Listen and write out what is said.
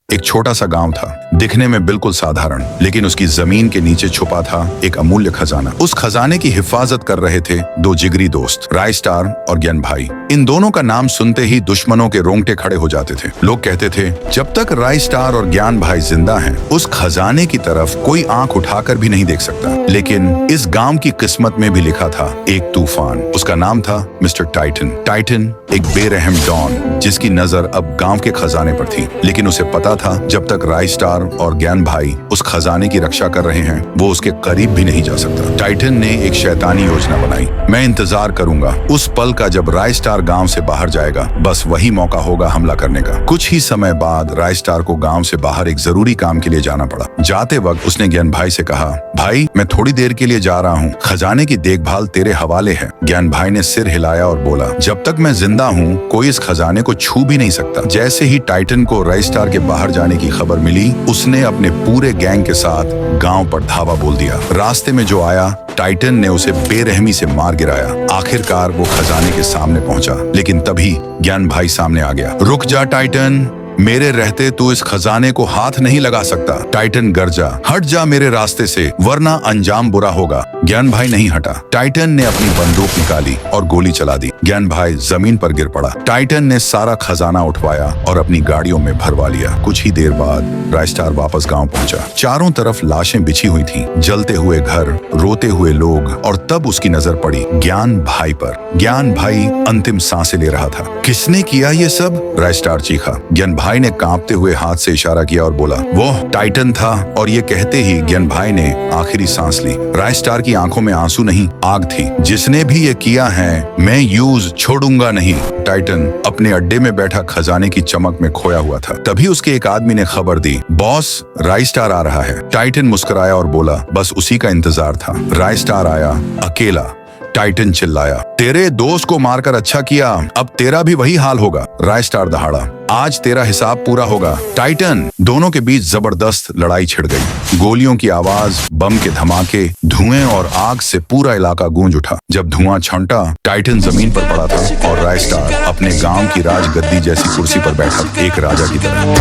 एक छोटा सा गांव था, दिखने में बिल्कुल साधारण, लेकिन उसकी जमीन के नीचे छुपा था एक अमूल्य खजाना। उस खजाने की हिफाजत कर रहे थे दो जिगरी दोस्त, राय स्टार और ज्ञान भाई। इन दोनों का नाम सुनते ही दुश्मनों के रोंगटे खड़े हो जाते थे। लोग कहते थे, जब तक राय स्टार और ज्ञान भाई जिंदा हैं, उस खजाने की तरफ कोई आंख उठाकर भी नहीं देख सकता। लेकिन इस गांव की किस्मत में भी लिखा था एक तूफान। उसका नाम था मिस्टर टाइटन। टाइटन एक बेरहम डॉन, जिसकी नजर अब गांव के खजाने पर थी। लेकिन उसे पता था, जब तक राय स्टार और ज्ञान भाई उस खजाने की रक्षा कर रहे हैं, वो उसके करीब भी नहीं जा सकता। टाइटन ने एक शैतानी योजना बनाई। मैं इंतजार करूंगा उस पल का जब राय स्टार गांव से बाहर जाएगा। बस वही मौका होगा हमला करने का। कुछ ही समय बाद राय स्टार को गांव से बाहर एक जरूरी काम के लिए जाना पड़ा। जाते वक्त उसने ज्ञान भाई से कहा, भाई मैं थोड़ी देर के लिए जा रहा हूँ, खजाने की देखभाल तेरे हवाले है। ज्ञान भाई ने सिर हिलाया और बोला, जब तक मैं जिंदा हूँ कोई इस खजाने को छू भी नहीं सकता। जैसे ही टाइटन को राय स्टार के बाहर जाने की खबर मिली, उसने अपने पूरे गैंग के साथ गांव पर धावा बोल दिया। रास्ते में जो आया, टाइटन ने उसे बेरहमी से मार गिराया। आखिरकार वो खजाने के सामने पहुंचा, लेकिन तभी ज्ञान भाई सामने आ गया। रुक जा टाइटन, मेरे रहते तू इस खजाने को हाथ नहीं लगा सकता। टाइटन गरजा, हट जा मेरे रास्ते से, वरना अंजाम बुरा होगा। ज्ञान भाई नहीं हटा। टाइटन ने अपनी बंदूक निकाली और गोली चला दी। ज्ञान भाई जमीन पर गिर पड़ा। टाइटन ने सारा खजाना उठवाया और अपनी गाड़ियों में भरवा लिया। कुछ ही देर बाद राय स्टार वापस गांव पहुंचा। चारों तरफ लाशें बिछी हुई थीं, जलते हुए घर, रोते हुए लोग, और तब उसकी नजर पड़ी ज्ञान भाई पर। ज्ञान भाई अंतिम सांसें ले रहा था। किसने किया ये सब? राय स्टार चीखा। ज्ञान भाई ने कांपते हुए हाथ से इशारा किया और बोला, वो टाइटन था। और ये कहते ही ज्ञान भाई ने आखिरी सांस ली। राय स्टार की आंखों में आंसू नहीं, आग थी। जिसने भी ये किया है, मैं यूज छोड़ूंगा नहीं। टाइटन अपने अड्डे में बैठा खजाने की चमक में खोया हुआ था। तभी उसके एक आदमी ने खबर दी, बॉस राय स्टार आ रहा है। टाइटन मुस्कुराया और बोला, बस उसी का इंतजार था। राय स्टार आया, अकेला। टाइटन चिल्लाया, तेरे दोस्त को मारकर अच्छा किया, अब तेरा भी वही हाल होगा। राय स्टार दहाड़ा, आज तेरा हिसाब पूरा होगा। टाइटन। दोनों के बीच जबरदस्त लड़ाई छिड़ गई। गोलियों की आवाज, बम के धमाके, धुएं और आग से पूरा इलाका गूंज उठा। जब धुआं छंटा, टाइटन जमीन पर पड़ा था और राय स्टार अपने गांव की राजगद्दी जैसी कुर्सी पर बैठा, एक राजा की तरह।